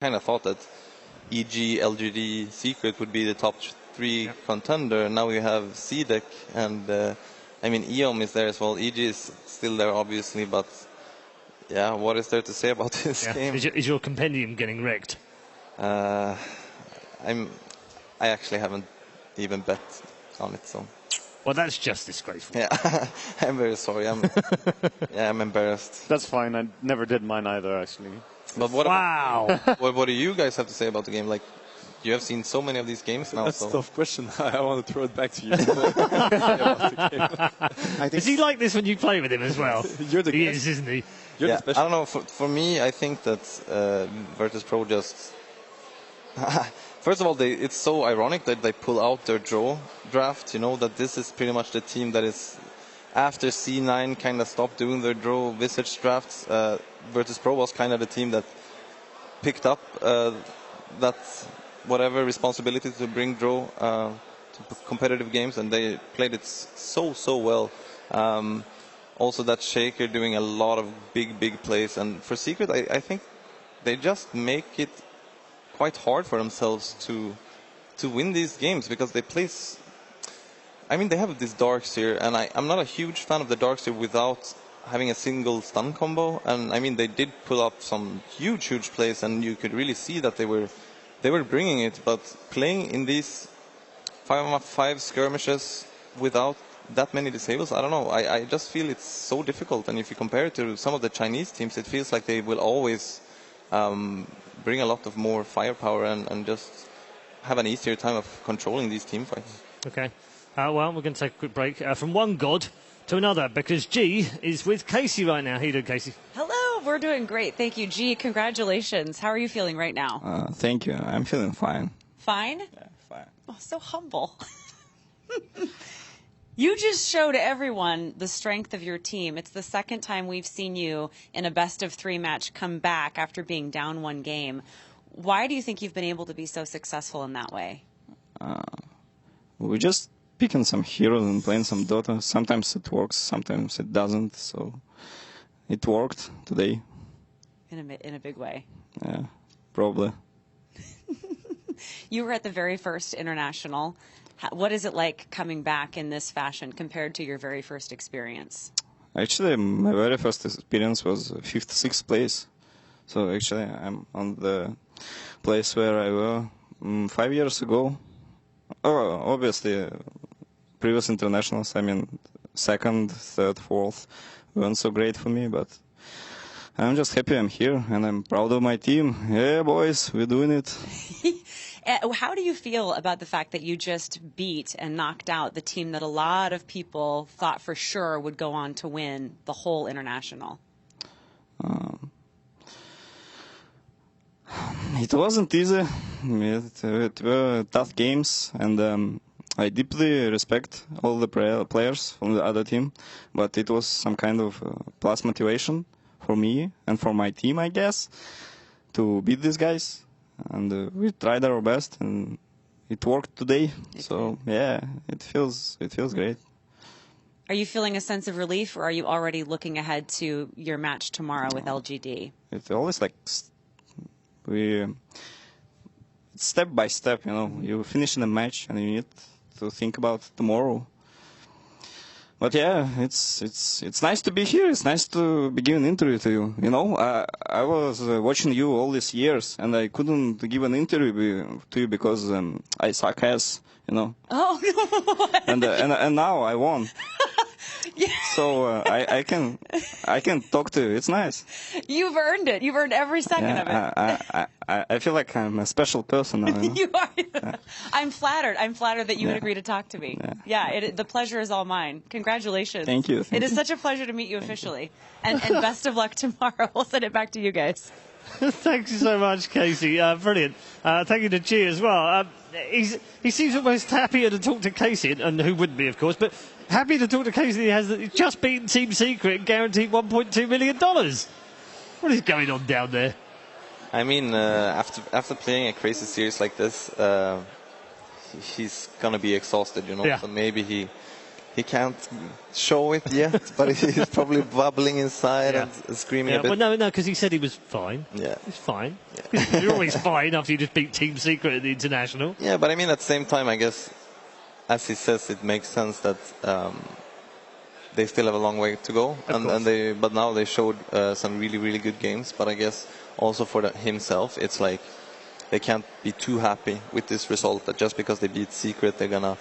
kind of thought that EG, LGD, Secret would be the top three contender. Now we have CDEC, and I mean EOM is there as well. EG is still there, obviously, but yeah, what is there to say about this game? Is your compendium getting wrecked? I actually haven't even bet on it, so. Well, that's just disgraceful. Yeah, I'm very sorry. I'm embarrassed. That's fine. I never did mine either, actually. But what wow. What do you guys have to say about the game? Like, you have seen so many of these games now. That's a tough question. I want to throw it back to you. Is he like this when you play with him as well? You're the he guest. is, isn't he? Yeah, I don't know. For me, I think that Virtus Pro just... First of all, it's so ironic that they pull out their draw draft. You know, that this is pretty much the team that is, after C9 kind of stopped doing their draw visage drafts, Virtus Pro was kind of the team that picked up that whatever responsibility to bring draw to competitive games, and they played it so well. Also, that Shaker doing a lot of big plays, and for Secret, I think they just make it quite hard for themselves to win these games, because they play. I mean, they have this Darkseer, and I'm not a huge fan of the Darkseer without having a single stun combo. And I mean, they did pull up some huge plays, and you could really see that they were bringing it. But playing in these 5-on-5 skirmishes without that many disables, I don't know. I just feel it's so difficult. And if you compare it to some of the Chinese teams, it feels like they will always bring a lot of more firepower and just have an easier time of controlling these team fights. Okay. Well, we're going to take a quick break from one god to another, because G is with Casey right now. How you doing, Casey? Hello, we're doing great. Thank you, G. Congratulations. How are you feeling right now? Thank you. I'm feeling fine. Fine? Yeah, fine. Oh, so humble. You just showed everyone the strength of your team. It's the second time we've seen you in a best-of-3 match come back after being down one game. Why do you think you've been able to be so successful in that way? We're just picking some heroes and playing some Dota. Sometimes it works, sometimes it doesn't. So it worked today. In a big way. Yeah, probably. You were at the very first international. What is it like coming back in this fashion compared to your very first experience? Actually, my very first experience was 56th place. So actually, I'm on the place where I was 5 years ago. Oh, obviously, previous internationals, I mean, second, third, fourth, weren't so great for me, but I'm just happy I'm here, and I'm proud of my team. Yeah, boys, we're doing it. How do you feel about the fact that you just beat and knocked out the team that a lot of people thought for sure would go on to win the whole international? It wasn't easy. It were tough games, and I deeply respect all the players from the other team, but it was some kind of plus motivation for me and for my team, I guess, to beat these guys. And we tried our best, and it worked today. So yeah, it feels great. Are you feeling a sense of relief, or are you already looking ahead to your match tomorrow with LGD? It's always like step by step, you know. You finish in a match, and you need to think about tomorrow. But yeah, it's nice to be here. It's nice to be giving an interview to you. You know, I was watching you all these years, and I couldn't give an interview to you because I suck ass. You know. Oh. and now I won. Yeah. So I can talk to you. It's nice. You've earned it. You've earned every second of it. I feel like I'm a special person now. You know? You are. Yeah. I'm flattered. I'm flattered that you would agree to talk to me. Yeah, the pleasure is all mine. Congratulations. Thank you. It is such a pleasure to meet you officially. And best of luck tomorrow. We'll send it back to you guys. Thank you so much, Casey. Brilliant. Thank you to G as well. He seems almost happier to talk to Casey, and who wouldn't be, of course, but happy to talk to Casey. He's just beaten Team Secret and guaranteed $1.2 million. What is going on down there? I mean, after playing a crazy series like this, he's gonna be exhausted, you know. Yeah. So maybe he he can't show it yet, but he's probably bubbling inside and screaming a bit. Well, no, because he said he was fine. Yeah. He's fine. Yeah. You're always fine after you just beat Team Secret at the International. Yeah, but I mean, at the same time, I guess, as he says, it makes sense that they still have a long way to go. But now they showed some really, really good games. But I guess also for himself, it's like they can't be too happy with this result, that just because they beat Secret, they're going to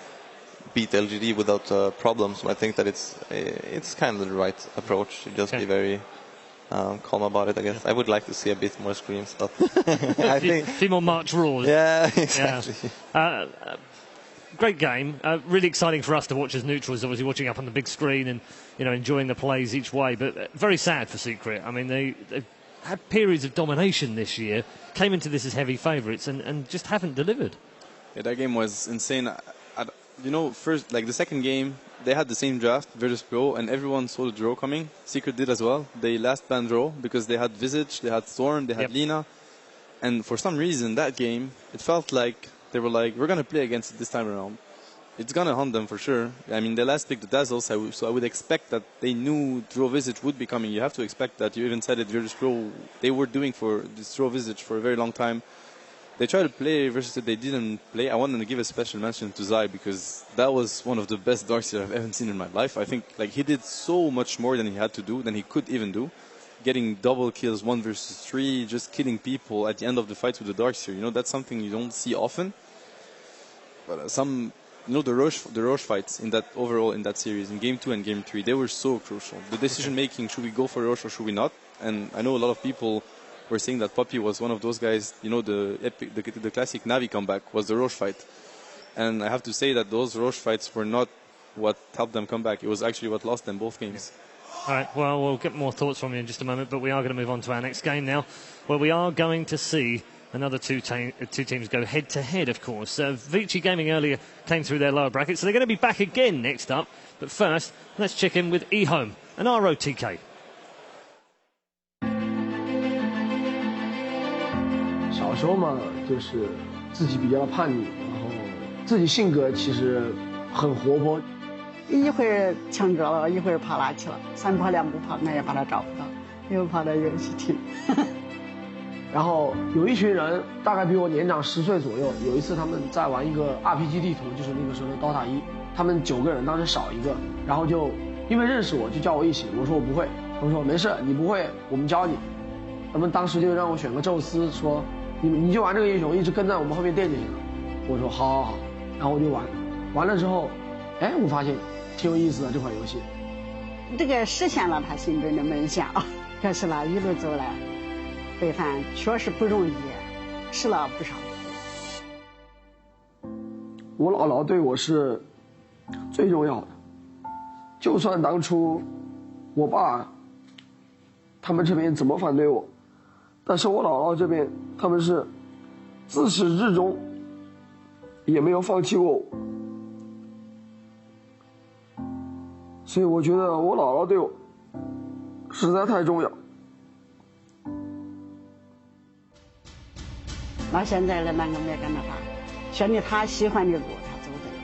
beat LGD without problems. I think that it's kind of the right approach to just be very calm about it, I guess. I would like to see a bit more screams, but I think a few more March roars. Yeah, exactly. Yeah. Great game. Really exciting for us to watch as neutrals, obviously watching up on the big screen and enjoying the plays each way. But very sad for Secret. I mean, they've had periods of domination this year, came into this as heavy favourites and just haven't delivered. Yeah, that game was insane. First, like the second game, they had the same draft, Virtus Pro, and everyone saw the draw coming. Secret did as well. They last ban draw because they had Visage, they had Storm, they had Lina. And for some reason, that game, it felt like they were like, we're going to play against it this time around. It's going to hunt them for sure. I mean, they last picked the Dazzles, so I would expect that they knew Draw Visage would be coming. You have to expect that. You even said it, Virtus Pro, they were doing for this Draw Visage for a very long time. They tried to play versus it, they didn't play. I wanted to give a special mention to Zai because that was one of the best Darkseer I've ever seen in my life. I think like he did so much more than he had to do, than he could even do. Getting double kills, 1 versus 3, just killing people at the end of the fights with the Darkseer. That's something you don't see often. But the Roche fights in that series, in Game 2 and Game 3, they were so crucial. The decision making, should we go for Roche or should we not? And I know a lot of people were saying that Puppy was one of those guys, the classic Navi comeback was the Roche fight. And I have to say that those Roche fights were not what helped them come back. It was actually what lost them both games. All right, well, we'll get more thoughts from you in just a moment, but we are going to move on to our next game now, where we are going to see another two teams go head-to-head, of course. Vici Gaming earlier came through their lower bracket, so they're going to be back again next up. But first, let's check in with eHome and ROTK. 小时候嘛，就是自己比较叛逆，然后自己性格其实很活泼。一会儿抢歌了，一会儿跑哪去了，3跑2不跑，我也把他找不到，又跑到游戏厅。然后有一群人，大概比我年长10岁左右。有一次他们在玩一个 RPG 地图，就是那个时候的 Dota 1，他们9个人，当时少一个，然后就因为认识我，就叫我一起。我说我不会，他们说没事，你不会，我们教你。他们当时就让我选个宙斯，说你就玩这个英雄，一直跟在我们后面垫就行了。我说好好好，然后我就玩，完了之后，哎，我发现挺有意思的这款游戏。这个实现了他心中的梦想，可是呢，一路走来，北范确实不容易，吃了不少苦。我姥姥对我是最重要的，就算当初我爸他们这边怎么反对我，但是我姥姥这边他们是自始至终也没有放弃过我，所以我觉得我姥姥对我实在太重要。到现在的那个没跟着他，选的他喜欢的路，他走对了，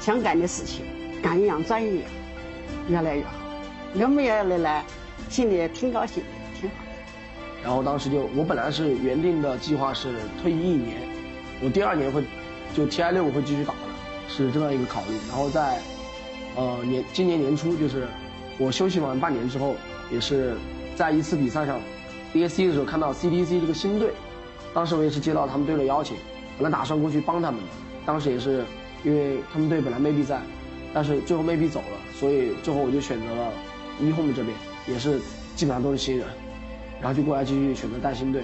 想干的事情干一样转一样，越来越好。我们也来，心里挺高兴的，挺好的。然后当时我本来是原定的计划是退役1年，我第2年会就 TI6我会继续打的，是这样一个考虑。然后在今年年初，就是我休息完半年之后，也是在一次比赛上 DSC 的时候看到 CTC 这个新队，当时我也是接到他们队的邀请，本来打算过去帮他们的。当时也是因为他们队本来没比赛，但是最后没比走了，所以最后我就选择了eHome这边，也是基本上都是新人，然后就过来继续选择带新队，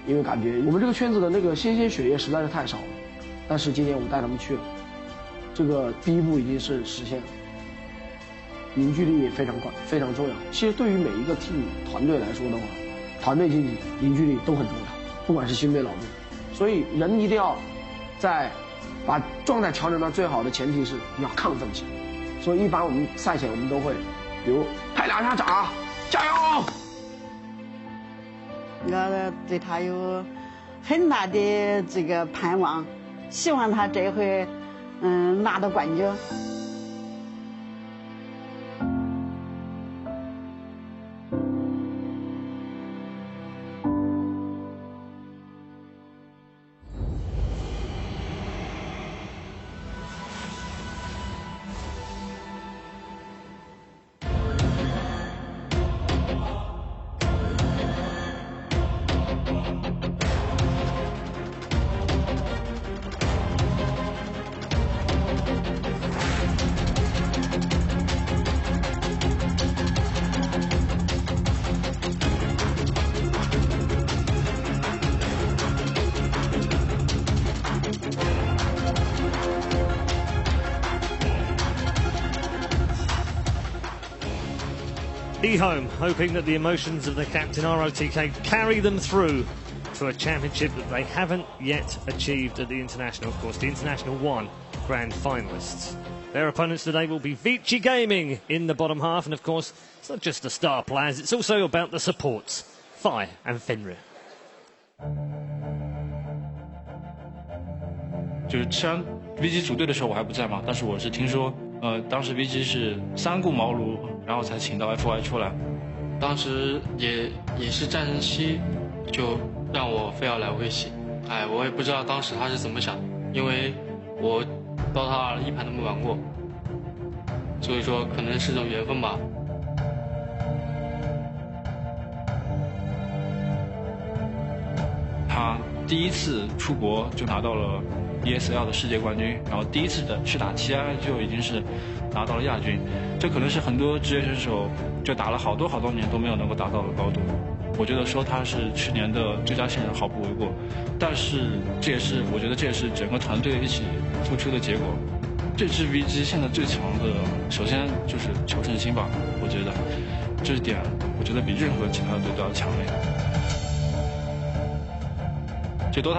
因为感觉我们这个圈子的那个新鲜血液实在是太少了。但是今年我带他们去了，这个第一步已经是实现了。凝聚力也非常非常重要。其实对于每一个 team 团队来说的话，团队经济、凝聚力都很重要，不管是新队老队。所以人一定要在把状态调整到最好的前提是你要亢奋起来。所以一般我们赛前我们都会，比如拍2下掌，加油！我对他有很大的这个盼望，希望他这回拿到冠军。Be home, hoping that the emotions of the captain ROTK carry them through to a championship that they haven't yet achieved at the International. Of course, the International 1 grand finalists. Their opponents today will be Vici Gaming in the bottom half, and of course, it's not just the star players, it's also about the supports, Fire and Fenrir. 就是虽然 VG 组队的时候我还不在嘛，但是我是听说，当时 VG 是3顾茅庐，然后才请到 FY 出来。当时也是战争期，就让我非要来卫喜。哎，我也不知道当时他是怎么想，因为我Dota 1盘都没玩过，所以说可能是种缘分吧。他第一次出国就拿到了 ESL 的世界冠军，然后第一次去打 TI 就已经是拿到了亚军，这可能是很多职业选手就打了好多年都没有能够达到的高度。我觉得说他是去年的最佳新人毫不为过，但是我觉得这也是整个团队一起付出的结果。这支 VG 现在最强的，首先就是求胜心吧，我觉得这一点我觉得比任何其他队都要强烈。就 Dota